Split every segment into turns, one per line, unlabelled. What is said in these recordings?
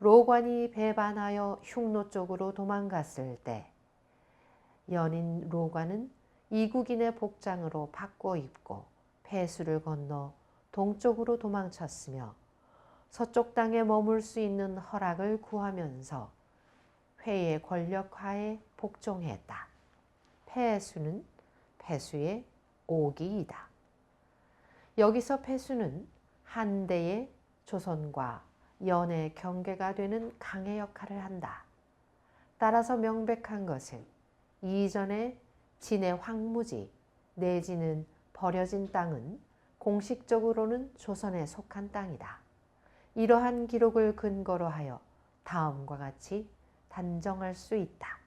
로관이 배반하여 흉노 쪽으로 도망갔을 때 연인 로관은 이국인의 복장으로 바꿔 입고 폐수를 건너 동쪽으로 도망쳤으며 서쪽 땅에 머물 수 있는 허락을 구하면서 회의 권력하에 복종했다. 폐수는 폐수의 오기이다. 여기서 폐수는 한대의 조선과 연의 경계가 되는 강의 역할을 한다. 따라서 명백한 것은 이전의 진의 황무지 내지는 버려진 땅은 공식적으로는 조선에 속한 땅이다. 이러한 기록을 근거로 하여 다음과 같이 단정할 수 있다.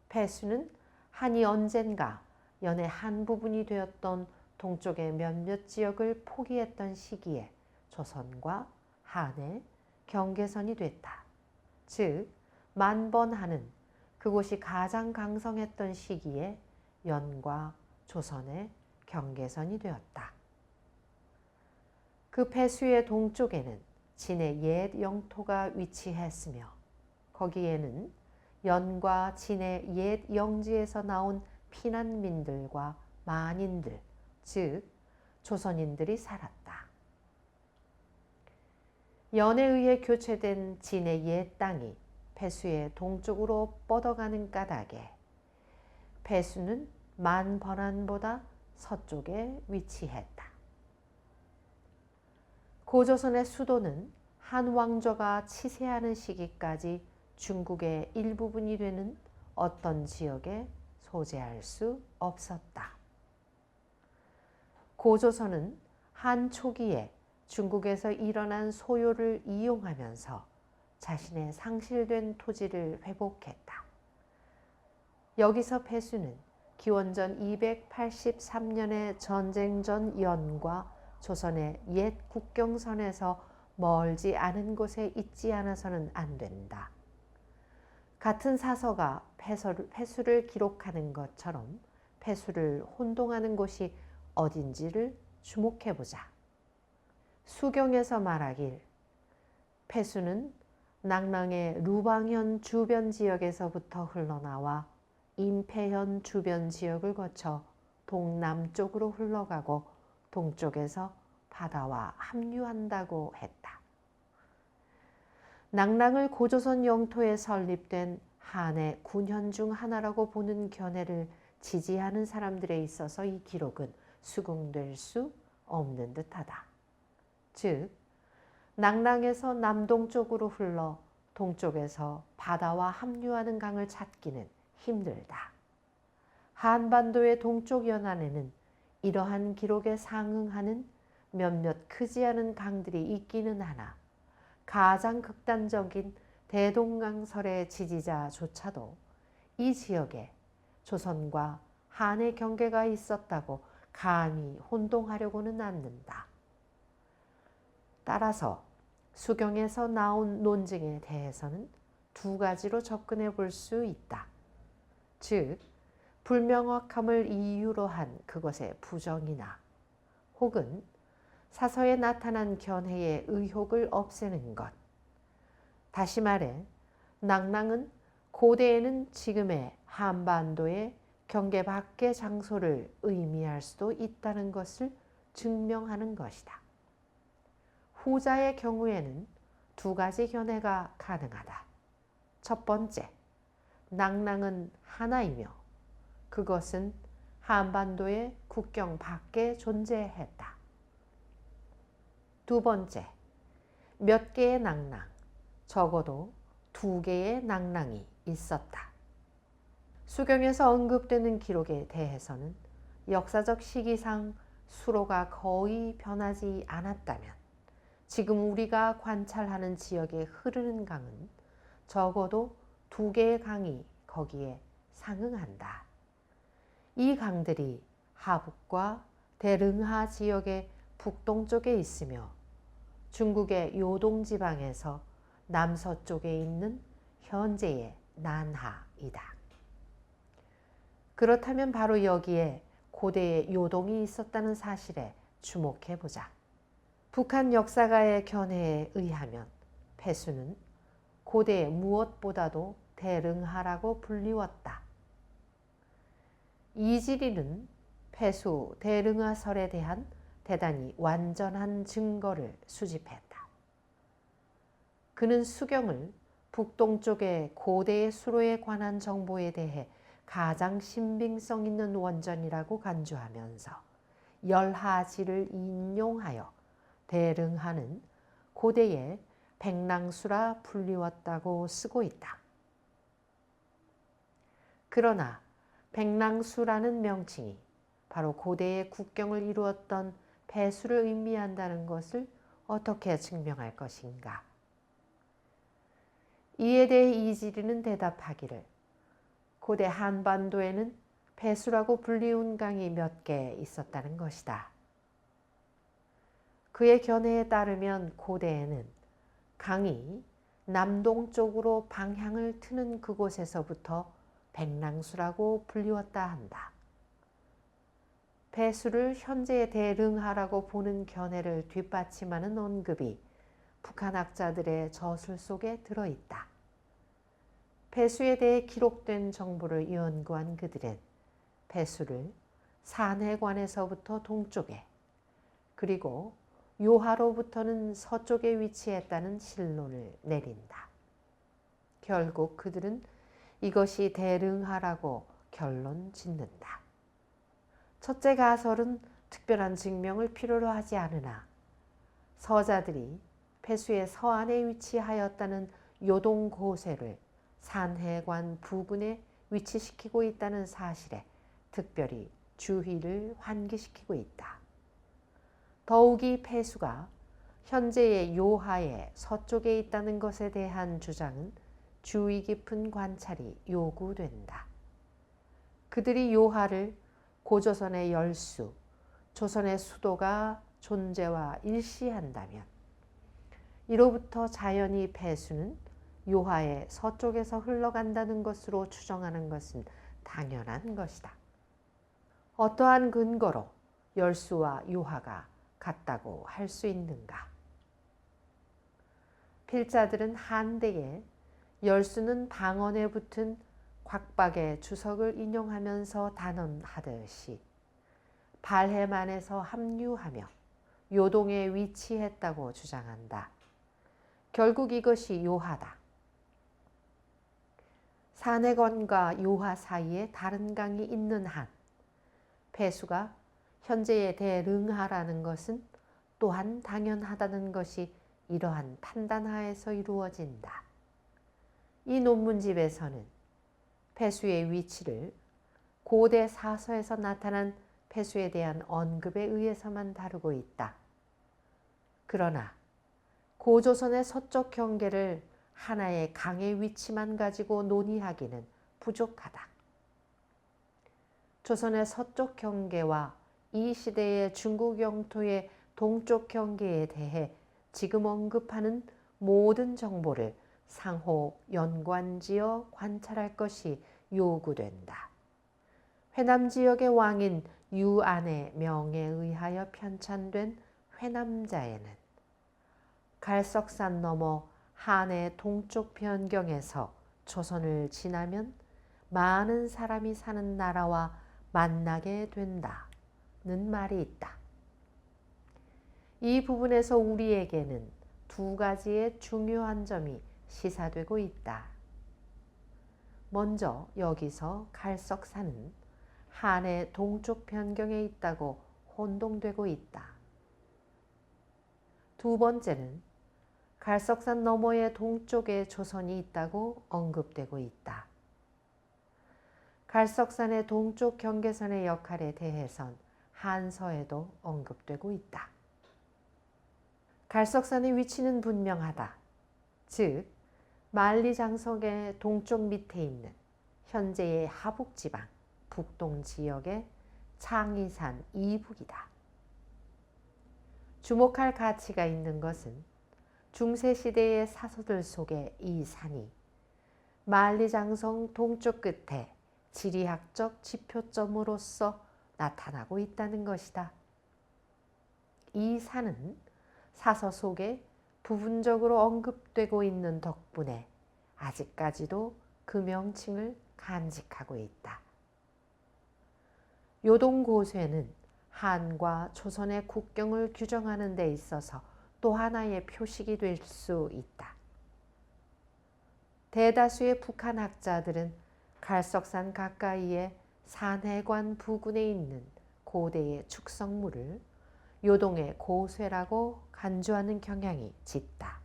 폐수는 한이 언젠가 연의 한 부분이 되었던 동쪽의 몇몇 지역을 포기했던 시기에 조선과 한의 경계선이 됐다. 즉 만번하는 그곳이 가장 강성했던 시기에 연과 조선의 경계선이 되었다. 그 폐수의 동쪽에는 진의 옛 영토가 위치했으며 거기에는 연과 진의 옛 영지에서 나온 피난민들과 만인들, 즉 조선인들이 살았다. 연에 의해 교체된 진의 옛 땅이 폐수의 동쪽으로 뻗어가는 까닭에 폐수는 만번안보다 서쪽에 위치했다. 고조선의 수도는 한 왕조가 치세하는 시기까지 중국의 일부분이 되는 어떤 지역에 소재할 수 없었다. 고조선은 한 초기에 중국에서 일어난 소요를 이용하면서 자신의 상실된 토지를 회복했다. 여기서 폐수는 기원전 283년의 전쟁 전 연과 조선의 옛 국경선에서 멀지 않은 곳에 있지 않아서는 안 된다. 같은 사서가 폐수를 기록하는 것처럼 폐수를 혼동하는 곳이 어딘지를 주목해보자. 수경에서 말하길 폐수는 낙랑의 루방현 주변 지역에서부터 흘러나와 임폐현 주변 지역을 거쳐 동남쪽으로 흘러가고 동쪽에서 바다와 합류한다고 했다. 낙랑을 고조선 영토에 설립된 한의 군현 중 하나라고 보는 견해를 지지하는 사람들에 있어서 이 기록은 수긍될 수 없는 듯하다. 즉 낙랑에서 남동쪽으로 흘러 동쪽에서 바다와 합류하는 강을 찾기는 힘들다. 한반도의 동쪽 연안에는 이러한 기록에 상응하는 몇몇 크지 않은 강들이 있기는 하나 가장 극단적인 대동강설의 지지자조차도 이 지역에 조선과 한의 경계가 있었다고 감히 혼동하려고는 않는다. 따라서 수경에서 나온 논증에 대해서는 두 가지로 접근해 볼 수 있다. 즉 불명확함을 이유로 한 그것의 부정이나 혹은 사서에 나타난 견해의 의혹을 없애는 것. 다시 말해 낙랑은 고대에는 지금의 한반도의 경계 밖의 장소를 의미할 수도 있다는 것을 증명하는 것이다. 후자의 경우에는 두 가지 견해가 가능하다. 첫 번째, 낙랑은 하나이며 그것은 한반도의 국경 밖에 존재했다. 두 번째, 몇 개의 낙랑, 적어도 두 개의 낙랑이 있었다. 수경에서 언급되는 기록에 대해서는 역사적 시기상 수로가 거의 변하지 않았다면 지금 우리가 관찰하는 지역에 흐르는 강은 적어도 두 개의 강이 거기에 상응한다. 이 강들이 하북과 대릉하 지역의 북동쪽에 있으며 중국의 요동지방에서 남서쪽에 있는 현재의 난하이다. 그렇다면 바로 여기에 고대의 요동이 있었다는 사실에 주목해보자. 북한 역사가의 견해에 의하면 폐수는 고대 무엇보다도 대릉하라고 불리웠다. 이지리는 폐수 대릉하설에 대한 대단히 완전한 증거를 수집했다. 그는 수경을 북동쪽의 고대의 수로에 관한 정보에 대해 가장 신빙성 있는 원전이라고 간주하면서 열하지를 인용하여 대릉하는 고대의 백랑수라 불리웠다고 쓰고 있다. 그러나 백랑수라는 명칭이 바로 고대의 국경을 이루었던 폐수를 의미한다는 것을 어떻게 증명할 것인가? 이에 대해 이지리는 대답하기를 고대 한반도에는 폐수라고 불리운 강이 몇 개 있었다는 것이다. 그의 견해에 따르면 고대에는 강이 남동쪽으로 방향을 트는 그곳에서부터 백랑수라고 불리웠다 한다. 폐수를 현재의 대릉하라고 보는 견해를 뒷받침하는 언급이 북한학자들의 저술 속에 들어있다. 폐수에 대해 기록된 정보를 연구한 그들은 폐수를 산해관에서부터 동쪽에 그리고 요하로부터는 서쪽에 위치했다는 실론을 내린다. 결국 그들은 이것이 대릉하라고 결론 짓는다. 첫째 가설은 특별한 증명을 필요로 하지 않으나 서자들이 폐수의 서안에 위치하였다는 요동고세를 산해관 부근에 위치시키고 있다는 사실에 특별히 주의를 환기시키고 있다. 더욱이 폐수가 현재의 요하의 서쪽에 있다는 것에 대한 주장은 주의 깊은 관찰이 요구된다. 그들이 요하를 고조선의 열수, 조선의 수도가 존재와 일시한다면 이로부터 자연히 폐수는 요하의 서쪽에서 흘러간다는 것으로 추정하는 것은 당연한 것이다. 어떠한 근거로 열수와 요하가 같다고 할 수 있는가? 필자들은 한대에 열수는 방언에 붙은 곽박의 주석을 인용하면서 단언하듯이 발해만에서 합류하며 요동에 위치했다고 주장한다. 결국 이것이 요하다. 산해관과 요하 사이에 다른 강이 있는 한 폐수가 현재의 대릉하라는 것은 또한 당연하다는 것이 이러한 판단하에서 이루어진다. 이 논문집에서는 폐수의 위치를 고대 사서에서 나타난 폐수에 대한 언급에 의해서만 다루고 있다. 그러나 고조선의 서쪽 경계를 하나의 강의 위치만 가지고 논의하기는 부족하다. 조선의 서쪽 경계와 이 시대의 중국 영토의 동쪽 경계에 대해 지금 언급하는 모든 정보를 상호 연관지어 관찰할 것이 요구된다. 회남 지역의 왕인 유안의 명에 의하여 편찬된 회남자에는 갈석산 너머 한의 동쪽 변경에서 조선을 지나면 많은 사람이 사는 나라와 만나게 된다는 말이 있다. 이 부분에서 우리에게는 두 가지의 중요한 점이 시사되고 있다. 먼저 여기서 갈석산은 한의 동쪽 변경에 있다고 혼동되고 있다. 두 번째는 갈석산 너머의 동쪽에 조선이 있다고 언급되고 있다. 갈석산의 동쪽 경계선의 역할에 대해선 한서에도 언급되고 있다. 갈석산의 위치는 분명하다. 즉 만리장성의 동쪽 밑에 있는 현재의 하북지방 북동 지역의 창의산 이북이다. 주목할 가치가 있는 것은 중세시대의 사서들 속에 이 산이 만리장성 동쪽 끝에 지리학적 지표점으로서 나타나고 있다는 것이다. 이 산은 사서 속에 부분적으로 언급되고 있는 덕분에 아직까지도 그 명칭을 간직하고 있다. 요동고쇠는 한과 조선의 국경을 규정하는 데 있어서 또 하나의 표식이 될 수 있다. 대다수의 북한 학자들은 갈석산 가까이에 산해관 부근에 있는 고대의 축성물을 요동의 고쇠라고 간주하는 경향이 짙다.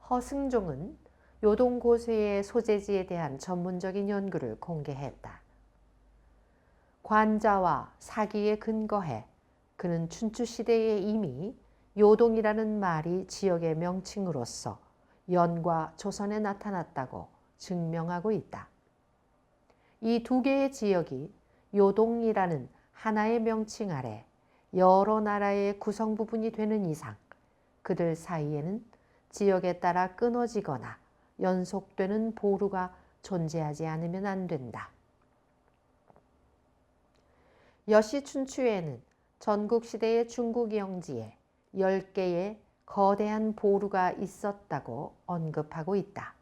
허승종은 요동고쇠의 소재지에 대한 전문적인 연구를 공개했다. 관자와 사기에 근거해 그는 춘추시대에 이미 요동이라는 말이 지역의 명칭으로서 연과 조선에 나타났다고 증명하고 있다. 이 두 개의 지역이 요동이라는 하나의 명칭 아래 여러 나라의 구성 부분이 되는 이상 그들 사이에는 지역에 따라 끊어지거나 연속되는 보루가 존재하지 않으면 안 된다. 여시춘추에는 전국시대의 중국 영지에 10개의 거대한 보루가 있었다고 언급하고 있다.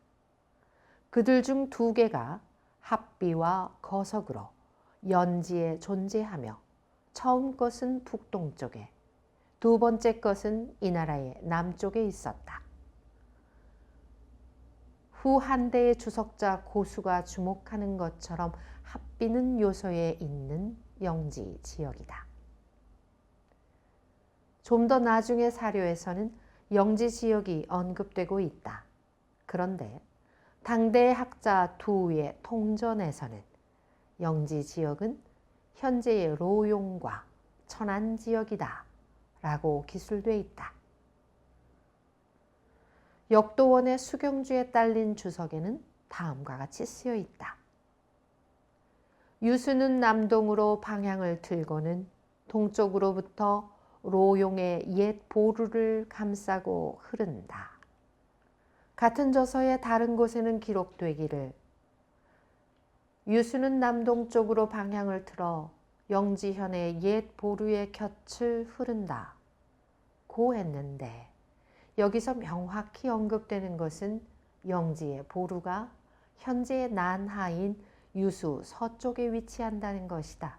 그들 중 2개가 합비와 거석으로 연지에 존재하며 처음 것은 북동쪽에, 두 번째 것은 이 나라의 남쪽에 있었다. 후 한대의 주석자 고수가 주목하는 것처럼 합비는 요소에 있는 영지 지역이다. 좀 더 나중의 사료에서는 영지 지역이 언급되고 있다. 그런데 당대의 학자 두의 통전에서는 영지 지역은 현재의 로용과 천안 지역이다 라고 기술돼 있다. 역도원의 수경주에 딸린 주석에는 다음과 같이 쓰여 있다. 유수는 남동으로 방향을 틀고는 동쪽으로부터 로용의 옛 보루를 감싸고 흐른다. 같은 저서의 다른 곳에는 기록되기를 유수는 남동쪽으로 방향을 틀어 영지현의 옛 보루의 곁을 흐른다 고 했는데 여기서 명확히 언급되는 것은 영지의 보루가 현재의 난하인 유수 서쪽에 위치한다는 것이다.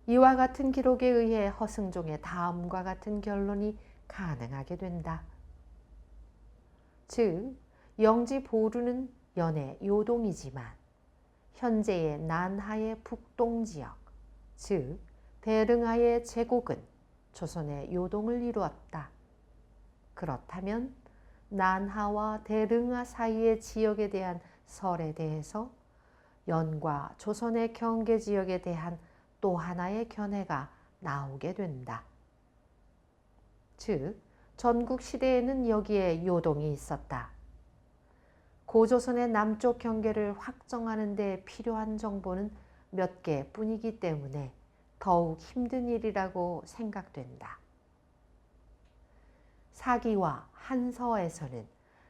이와 같은 기록에 의해 허승종의 다음과 같은 결론이 가능하게 된다. 즉, 영지 보루는 연의 요동이지만 현재의 난하의 북동지역, 즉 대릉하의 제국은 조선의 요동을 이루었다. 그렇다면 난하와 대릉하 사이의 지역에 대한 설에 대해서 연과 조선의 경계 지역에 대한 또 하나의 견해가 나오게 된다. 즉, 전국 시대에는 여기에 요동이 있었다. 고조선의 남쪽 경계를 확정하는 데 필요한 정보는 몇 개뿐이기 때문에 더욱 힘든 일이라고 생각된다. 사기와 한서에서는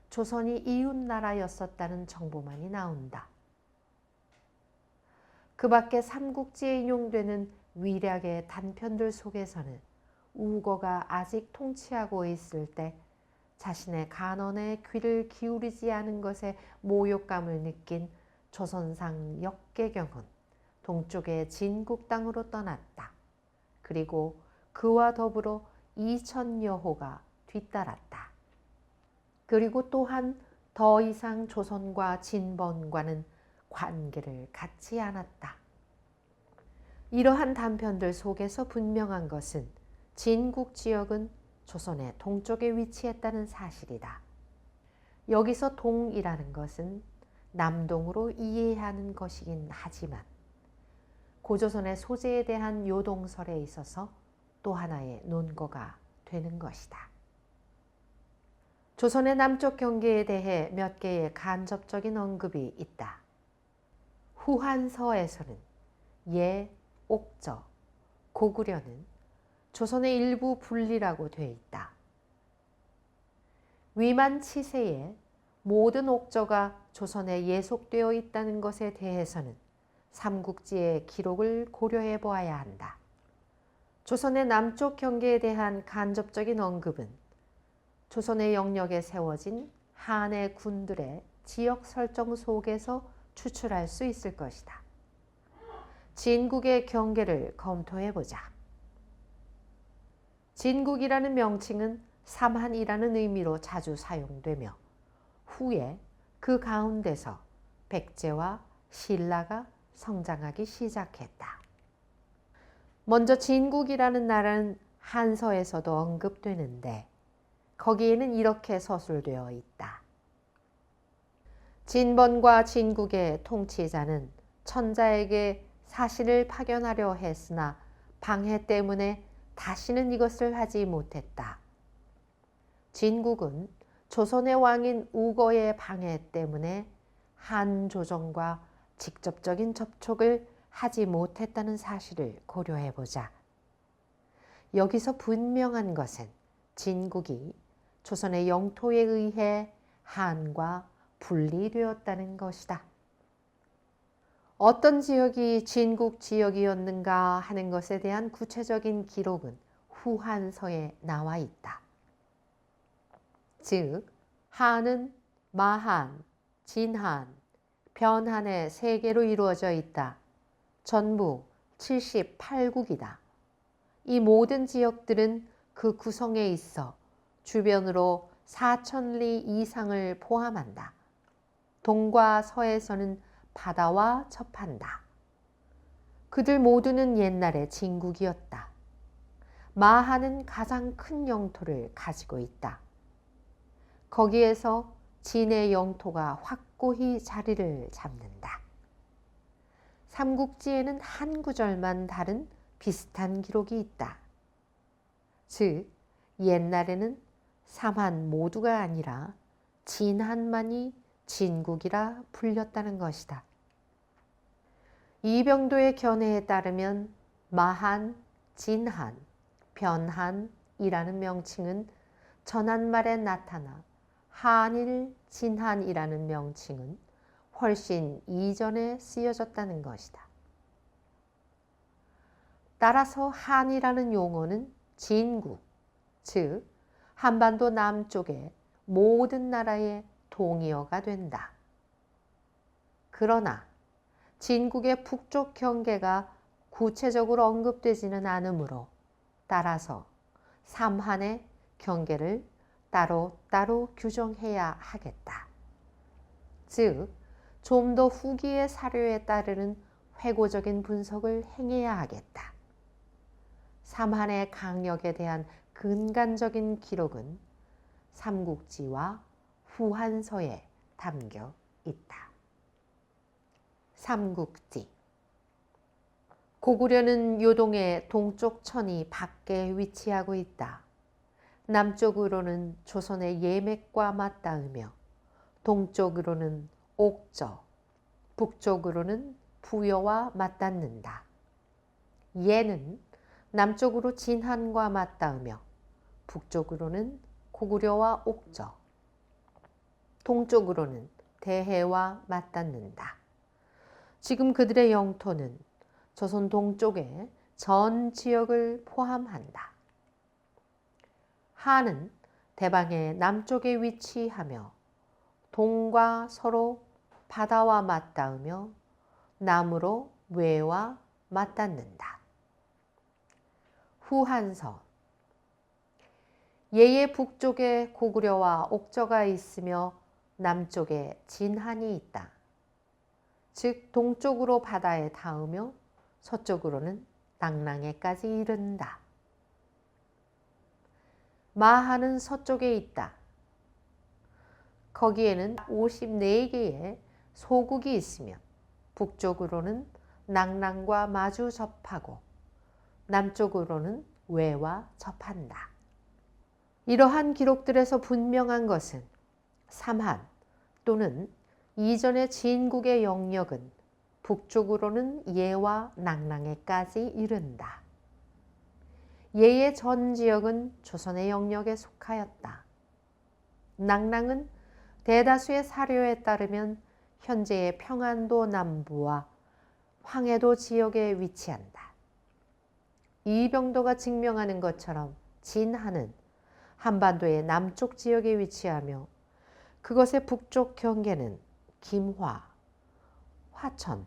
조선이 이웃나라였었다는 정보만이 나온다. 그 밖에 삼국지에 인용되는 위략의 단편들 속에서는 우거가 아직 통치하고 있을 때 자신의 간언에 귀를 기울이지 않은 것에 모욕감을 느낀 조선상 역계경은 동쪽의 진국 땅으로 떠났다. 그리고 그와 더불어 이천여호가 뒤따랐다. 그리고 또한 더 이상 조선과 진번과는 관계를 갖지 않았다. 이러한 단편들 속에서 분명한 것은 진국 지역은 조선의 동쪽에 위치했다는 사실이다. 여기서 동이라는 것은 남동으로 이해하는 것이긴 하지만 고조선의 소재에 대한 요동설에 있어서 또 하나의 논거가 되는 것이다. 조선의 남쪽 경계에 대해 몇 개의 간접적인 언급이 있다. 후한서에서는 예, 옥저, 고구려는 조선의 일부 분리라고 되어 있다. 위만 치세에 모든 옥저가 조선에 예속되어 있다는 것에 대해서는 삼국지의 기록을 고려해 보아야 한다. 조선의 남쪽 경계에 대한 간접적인 언급은 조선의 영역에 세워진 한의 군들의 지역 설정 속에서 추출할 수 있을 것이다. 진국의 경계를 검토해보자. 진국이라는 명칭은 삼한이라는 의미로 자주 사용되며 후에 그 가운데서 백제와 신라가 성장하기 시작했다. 먼저 진국이라는 나라는 한서에서도 언급되는데 거기에는 이렇게 서술되어 있다. 진번과 진국의 통치자는 천자에게 사신을 파견하려 했으나 방해 때문에 다시는 이것을 하지 못했다. 진국은 조선의 왕인 우거의 방해 때문에 한 조정과 직접적인 접촉을 하지 못했다는 사실을 고려해보자. 여기서 분명한 것은 진국이 조선의 영토에 의해 한과 분리되었다는 것이다. 어떤 지역이 진국 지역이었는가 하는 것에 대한 구체적인 기록은 후한서에 나와 있다. 즉, 한은 마한, 진한, 변한의 세 개로 이루어져 있다. 전부 78국이다. 이 모든 지역들은 그 구성에 있어 주변으로 4,000리 이상을 포함한다. 동과 서에서는 바다와 접한다. 그들 모두는 옛날에 진국이었다. 마하는 가장 큰 영토를 가지고 있다. 거기에서 진의 영토가 확고히 자리를 잡는다. 삼국지에는 한 구절만 다른 비슷한 기록이 있다. 즉, 옛날에는 삼한 모두가 아니라 진한만이 진국이라 불렸다는 것이다. 이병도의 견해에 따르면 마한, 진한, 변한이라는 명칭은 전한말에 나타나 한일, 진한이라는 명칭은 훨씬 이전에 쓰여졌다는 것이다. 따라서 한이라는 용어는 진국, 즉 한반도 남쪽의 모든 나라의 동의어가 된다. 그러나 진국의 북쪽 경계가 구체적으로 언급되지는 않으므로 따라서 삼한의 경계를 따로따로 규정해야 하겠다. 즉, 좀 더 후기의 사료에 따르는 회고적인 분석을 행해야 하겠다. 삼한의 강력에 대한 근간적인 기록은 삼국지와 후한서에 담겨 있다. 삼국지. 고구려는 요동의 동쪽 천이 밖에 위치하고 있다. 남쪽으로는 조선의 예맥과 맞닿으며 동쪽으로는 옥저, 북쪽으로는 부여와 맞닿는다. 예는 남쪽으로 진한과 맞닿으며 북쪽으로는 고구려와 옥저, 동쪽으로는 대해와 맞닿는다. 지금 그들의 영토는 조선 동쪽의 전 지역을 포함한다. 한은 대방의 남쪽에 위치하며 동과 서로 바다와 맞닿으며 남으로 외와 맞닿는다. 후한서. 예의 북쪽에 고구려와 옥저가 있으며 남쪽에 진한이 있다. 즉 동쪽으로 바다에 닿으며 서쪽으로는 낙랑에까지 이른다. 마하는 서쪽에 있다. 거기에는 54개의 소국이 있으며 북쪽으로는 낙랑과 마주 접하고 남쪽으로는 외와 접한다. 이러한 기록들에서 분명한 것은 삼한 또는 이전의 진국의 영역은 북쪽으로는 예와 낙랑에까지 이른다. 예의 전 지역은 조선의 영역에 속하였다. 낙랑은 대다수의 사료에 따르면 현재의 평안도 남부와 황해도 지역에 위치한다. 이병도가 증명하는 것처럼 진하는 한반도의 남쪽 지역에 위치하며 그것의 북쪽 경계는 김화, 화천,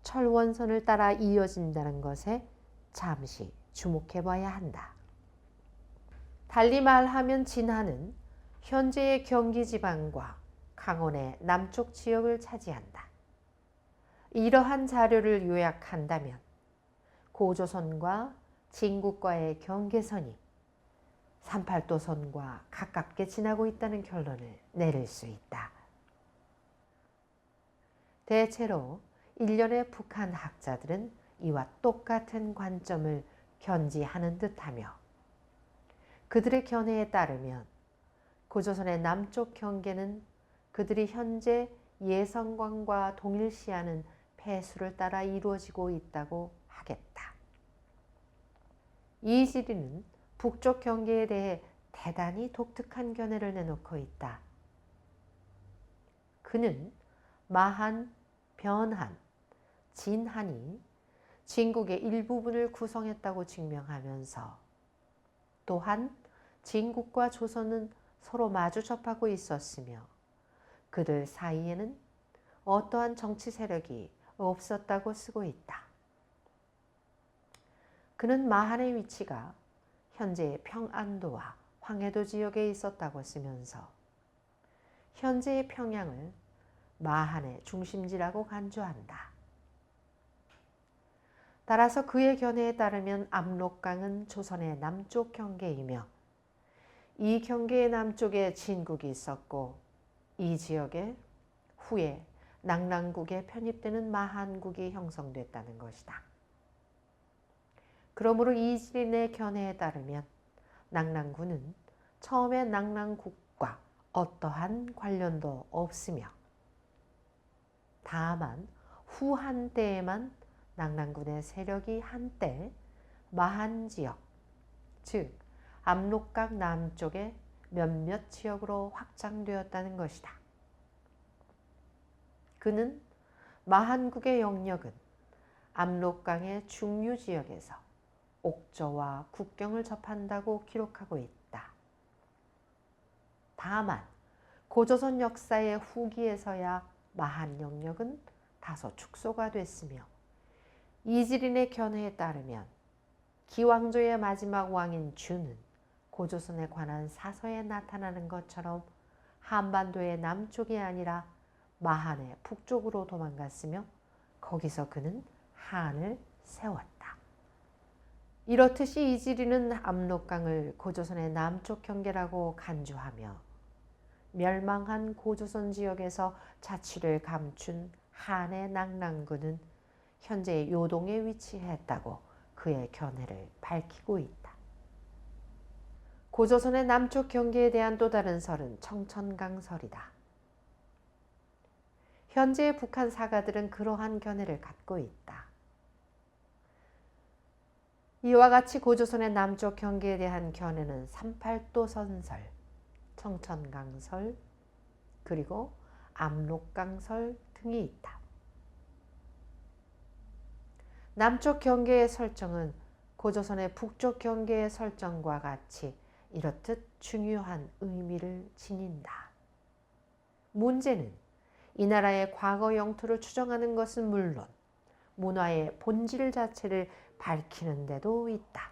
철원선을 따라 이어진다는 것에 잠시 주목해 봐야 한다. 달리 말하면 진하는 현재의 경기 지방과 강원의 남쪽 지역을 차지한다. 이러한 자료를 요약한다면 고조선과 진국과의 경계선이 38도선과 가깝게 지나고 있다는 결론을 내릴 수 있다. 대체로 일련의 북한 학자들은 이와 똑같은 관점을 견지하는 듯하며 그들의 견해에 따르면 고조선의 남쪽 경계는 그들이 현재 예성관과 동일시하는 폐수를 따라 이루어지고 있다고 하겠다. 이지리는 북쪽 경계에 대해 대단히 독특한 견해를 내놓고 있다. 그는 마한, 변한, 진한이 진국의 일부분을 구성했다고 증명하면서 또한 진국과 조선은 서로 마주 접하고 있었으며 그들 사이에는 어떠한 정치 세력이 없었다고 쓰고 있다. 그는 마한의 위치가 현재의 평안도와 황해도 지역에 있었다고 쓰면서 현재의 평양을 마한의 중심지라고 간주한다. 따라서 그의 견해에 따르면 압록강은 조선의 남쪽 경계이며 이 경계의 남쪽에 진국이 있었고 이 지역에 후에 낙랑국에 편입되는 마한국이 형성됐다는 것이다. 그러므로 이지린의 견해에 따르면 낙랑군은 처음에 낙랑국과 어떠한 관련도 없으며 다만 후 한때에만 낙랑군의 세력이 한때 마한지역, 즉 압록강 남쪽의 몇몇 지역으로 확장되었다는 것이다. 그는 마한국의 영역은 압록강의 중류 지역에서 옥저와 국경을 접한다고 기록하고 있다. 다만 고조선 역사의 후기에서야 마한 영역은 다소 축소가 됐으며 이지린의 견해에 따르면 기왕조의 마지막 왕인 주는 고조선에 관한 사서에 나타나는 것처럼 한반도의 남쪽이 아니라 마한의 북쪽으로 도망갔으며 거기서 그는 한을 세웠다. 이렇듯이 이지리는 압록강을 고조선의 남쪽 경계라고 간주하며 멸망한 고조선 지역에서 자취를 감춘 한의 낙랑군은 현재 요동에 위치했다고 그의 견해를 밝히고 있다. 고조선의 남쪽 경계에 대한 또 다른 설은 청천강설이다. 현재의 북한 사가들은 그러한 견해를 갖고 있다. 이와 같이 고조선의 남쪽 경계에 대한 견해는 38도 선설, 청천강설, 그리고 압록강설 등이 있다. 남쪽 경계의 설정은 고조선의 북쪽 경계의 설정과 같이 이렇듯 중요한 의미를 지닌다. 문제는 이 나라의 과거 영토를 추정하는 것은 물론 문화의 본질 자체를 밝히는 데도 있다.